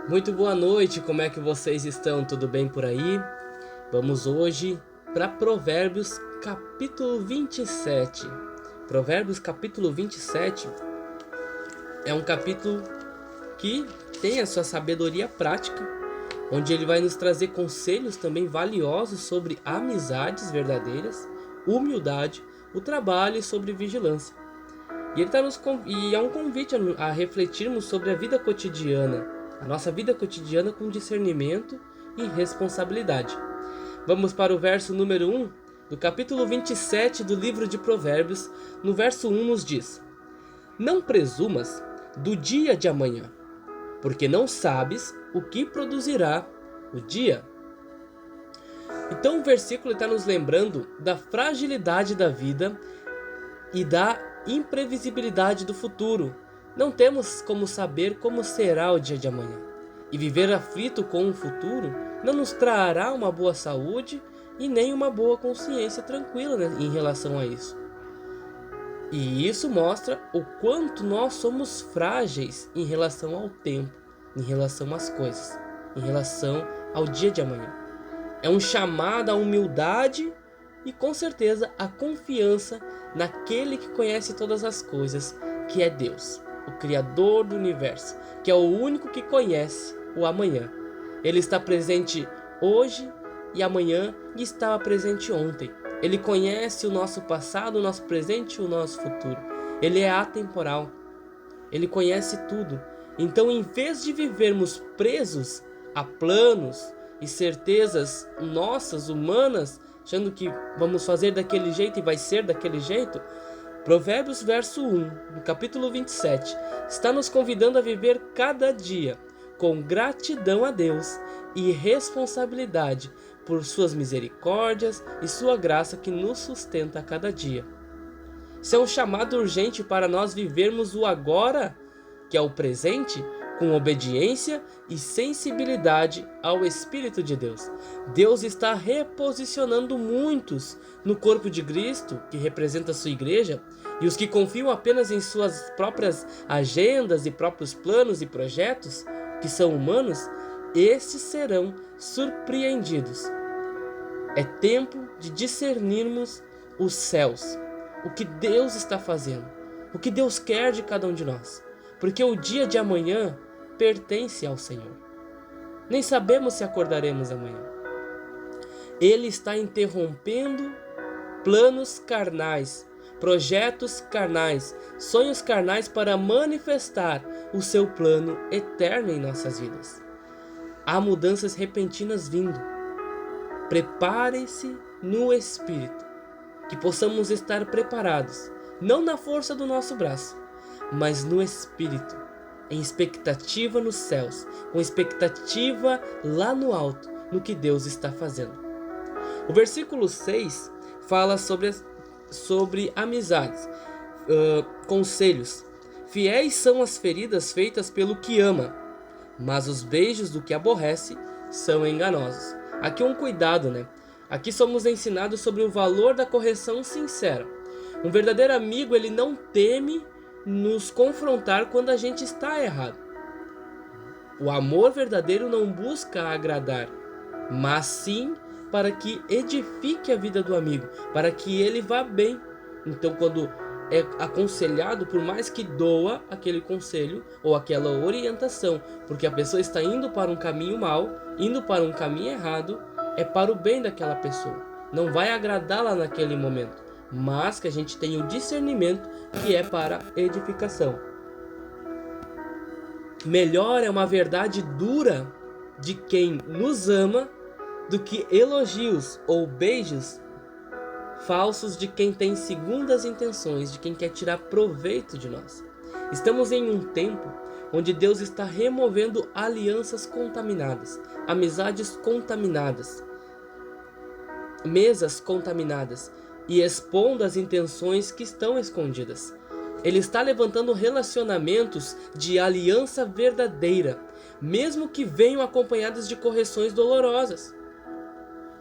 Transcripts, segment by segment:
Muito boa noite, como é que vocês estão? Tudo bem por aí? Vamos hoje para Provérbios capítulo 27. Provérbios capítulo 27 é um capítulo que tem a sua sabedoria prática, onde ele vai nos trazer conselhos também valiosos sobre amizades verdadeiras, humildade, o trabalho e sobre vigilância. E é um convite a refletirmos sobre a vida cotidiana, a nossa vida cotidiana com discernimento e responsabilidade. Vamos para o verso número 1 do capítulo 27 do livro de Provérbios. No verso 1 nos diz: Não presumas do dia de amanhã, porque não sabes o que produzirá o dia. Então o versículo está nos lembrando da fragilidade da vida e da imprevisibilidade do futuro. Não temos como saber como será o dia de amanhã. E viver aflito com o futuro não nos trará uma boa saúde e nem uma boa consciência tranquila, em relação a isso. E isso mostra o quanto nós somos frágeis em relação ao tempo, em relação às coisas, em relação ao dia de amanhã. É um chamado à humildade e com certeza a confiança naquele que conhece todas as coisas, que é Deus, o Criador do universo, que é o único que conhece o amanhã. Ele está presente hoje e amanhã e estava presente ontem. Ele conhece o nosso passado, o nosso presente e o nosso futuro. Ele é atemporal. Ele conhece tudo. Então, em vez de vivermos presos a planos e certezas nossas, humanas, achando que vamos fazer daquele jeito e vai ser daquele jeito, Provérbios verso 1, no capítulo 27, está nos convidando a viver cada dia com gratidão a Deus e responsabilidade por suas misericórdias e sua graça que nos sustenta a cada dia. Isso é um chamado urgente para nós vivermos o agora, que é o presente, com obediência e sensibilidade ao Espírito de Deus. Deus está reposicionando muitos no corpo de Cristo, que representa a sua igreja, e os que confiam apenas em suas próprias agendas e próprios planos e projetos, que são humanos, estes serão surpreendidos. É tempo de discernirmos os céus, o que Deus está fazendo, o que Deus quer de cada um de nós, porque o dia de amanhã pertence ao Senhor. Nem sabemos se acordaremos amanhã. Ele está interrompendo planos carnais, projetos carnais, sonhos carnais para manifestar o seu plano eterno em nossas vidas. Há mudanças repentinas vindo. Prepare-se no Espírito, que possamos estar preparados, não na força do nosso braço, mas no Espírito, em expectativa nos céus, com expectativa lá no alto, no que Deus está fazendo. O versículo 6 fala sobre amizades, conselhos. Fiéis são as feridas feitas pelo que ama, mas os beijos do que aborrece são enganosos. Aqui um cuidado, Aqui somos ensinados sobre o valor da correção sincera. Um verdadeiro amigo, ele não teme nos confrontar quando a gente está errado. O amor verdadeiro não busca agradar, mas sim para que edifique a vida do amigo, para que ele vá bem. Então, quando é aconselhado, por mais que doa aquele conselho ou aquela orientação, porque a pessoa está indo para um caminho mau, indo para um caminho errado, é para o bem daquela pessoa. Não vai agradá-la naquele momento, mas que a gente tenha o discernimento que é para edificação. Melhor é uma verdade dura de quem nos ama do que elogios ou beijos falsos de quem tem segundas intenções, de quem quer tirar proveito de nós. Estamos em um tempo onde Deus está removendo alianças contaminadas, amizades contaminadas, mesas contaminadas e expondo as intenções que estão escondidas. Ele está levantando relacionamentos de aliança verdadeira, mesmo que venham acompanhadas de correções dolorosas.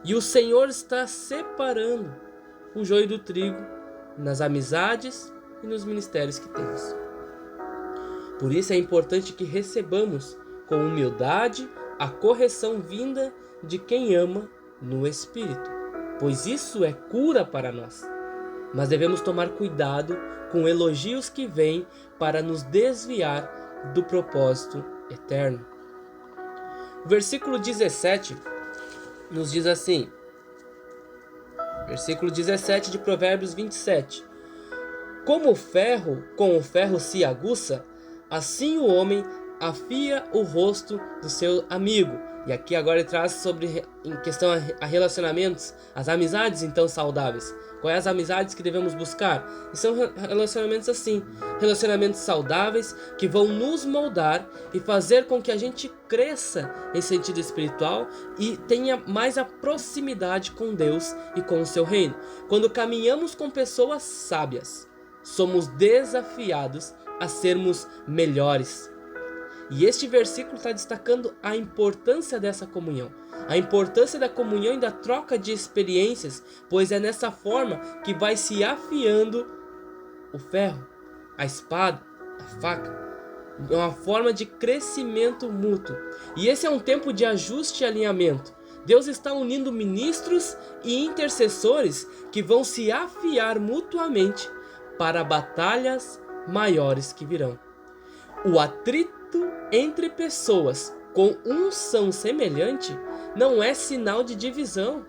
E o Senhor está separando o joio do trigo nas amizades e nos ministérios que temos. Por isso é importante que recebamos com humildade a correção vinda de quem ama no Espírito, pois isso é cura para nós. Mas devemos tomar cuidado com elogios que vêm para nos desviar do propósito eterno. O versículo 17 nos diz assim, versículo 17 de Provérbios 27. Como o ferro com o ferro se aguça, assim o homem afia o rosto do seu amigo. E aqui agora ele traz sobre, em questão a relacionamentos, as amizades então saudáveis. Quais as amizades que devemos buscar? E são relacionamentos assim, relacionamentos saudáveis que vão nos moldar e fazer com que a gente cresça em sentido espiritual e tenha mais a proximidade com Deus e com o seu reino. Quando caminhamos com pessoas sábias, somos desafiados a sermos melhores. E este versículo está destacando a importância dessa comunhão, a importância da comunhão e da troca de experiências, pois é nessa forma que vai se afiando o ferro, a espada, a faca. É uma forma de crescimento mútuo. E esse é um tempo de ajuste e alinhamento. Deus está unindo ministros e intercessores que vão se afiar mutuamente para batalhas maiores que virão. O atrito entre pessoas com unção semelhante não é sinal de divisão.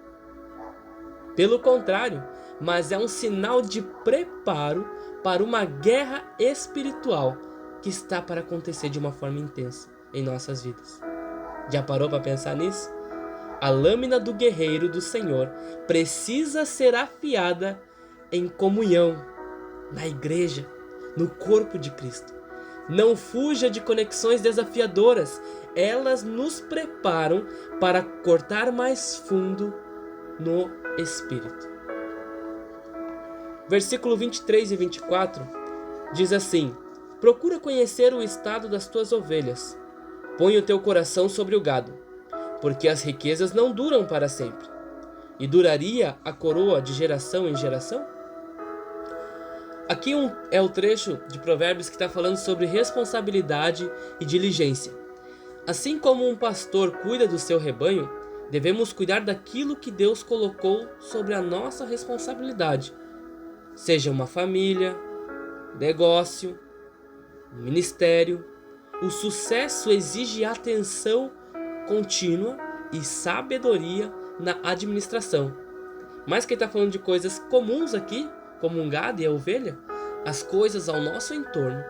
Pelo contrário, mas é um sinal de preparo para uma guerra espiritual que está para acontecer de uma forma intensa em nossas vidas. Já parou para pensar nisso? A lâmina do guerreiro do Senhor precisa ser afiada em comunhão, na igreja, no corpo de Cristo. Não fuja de conexões desafiadoras, elas nos preparam para cortar mais fundo no Espírito. Versículo 23 e 24 diz assim: procura conhecer o estado das tuas ovelhas, põe o teu coração sobre o gado, porque as riquezas não duram para sempre, e duraria a coroa de geração em geração? Aqui é o trecho de Provérbios que está falando sobre responsabilidade e diligência. Assim como um pastor cuida do seu rebanho, devemos cuidar daquilo que Deus colocou sobre a nossa responsabilidade. Seja uma família, negócio, um ministério. O sucesso exige atenção contínua e sabedoria na administração. Mas quem está falando de coisas comuns aqui, como um gado e a ovelha, as coisas ao nosso entorno,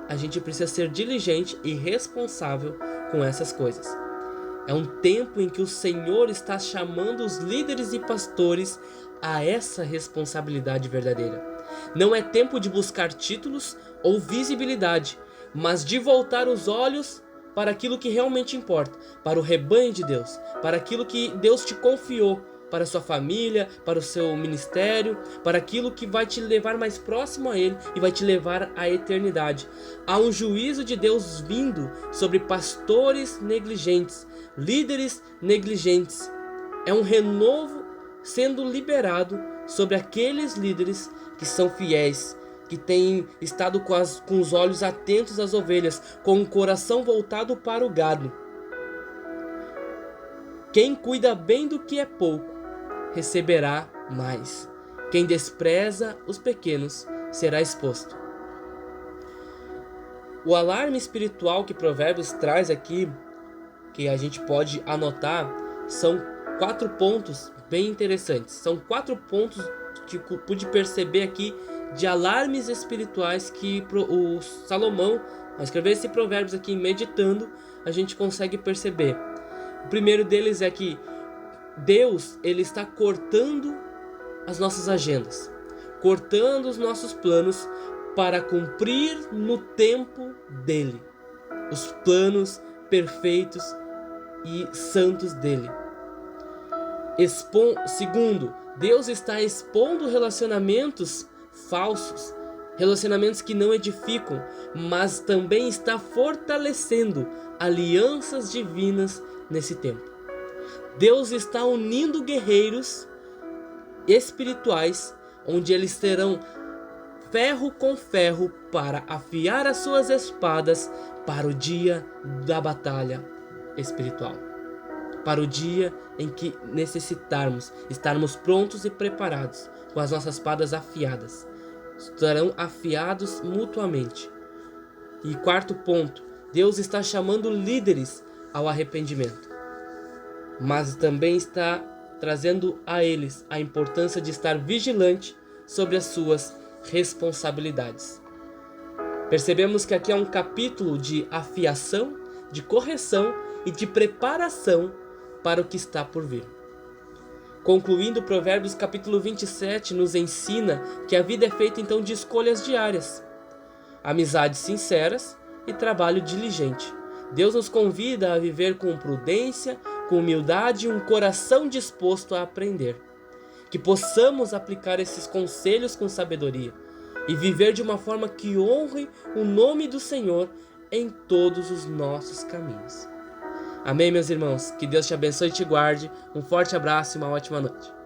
a gente precisa ser diligente e responsável com essas coisas. É um tempo em que o Senhor está chamando os líderes e pastores a essa responsabilidade verdadeira. Não é tempo de buscar títulos ou visibilidade, mas de voltar os olhos para aquilo que realmente importa, para o rebanho de Deus, para aquilo que Deus te confiou, para a sua família, para o seu ministério, para aquilo que vai te levar mais próximo a Ele e vai te levar à eternidade. Há um juízo de Deus vindo sobre pastores negligentes, líderes negligentes. É um renovo sendo liberado sobre aqueles líderes que são fiéis, que têm estado com os olhos atentos às ovelhas, com o coração voltado para o gado. Quem cuida bem do que é pouco, receberá mais. Quem despreza os pequenos será exposto. O alarme espiritual que Provérbios traz aqui, que a gente pode anotar, são 4 pontos bem interessantes. São 4 pontos que pude perceber aqui de alarmes espirituais que o Salomão, ao escrever esse Provérbios aqui, meditando, a gente consegue perceber. O primeiro deles é que Deus, ele está cortando as nossas agendas, cortando os nossos planos para cumprir no tempo dele, os planos perfeitos e santos dele. Segundo, Deus está expondo relacionamentos falsos, relacionamentos que não edificam, mas também está fortalecendo alianças divinas nesse tempo. Deus está unindo guerreiros espirituais, onde eles terão ferro com ferro para afiar as suas espadas para o dia da batalha espiritual. Para o dia em que necessitarmos estarmos prontos e preparados, com as nossas espadas afiadas. Estarão afiados mutuamente. E quarto ponto, Deus está chamando líderes ao arrependimento, mas também está trazendo a eles a importância de estar vigilante sobre as suas responsabilidades. Percebemos que aqui é um capítulo de afiação, de correção e de preparação para o que está por vir. Concluindo, Provérbios capítulo 27 nos ensina que a vida é feita então de escolhas diárias, amizades sinceras e trabalho diligente. Deus nos convida a viver com prudência, com humildade e um coração disposto a aprender. Que possamos aplicar esses conselhos com sabedoria e viver de uma forma que honre o nome do Senhor em todos os nossos caminhos. Amém, meus irmãos? Que Deus te abençoe e te guarde. Um forte abraço e uma ótima noite.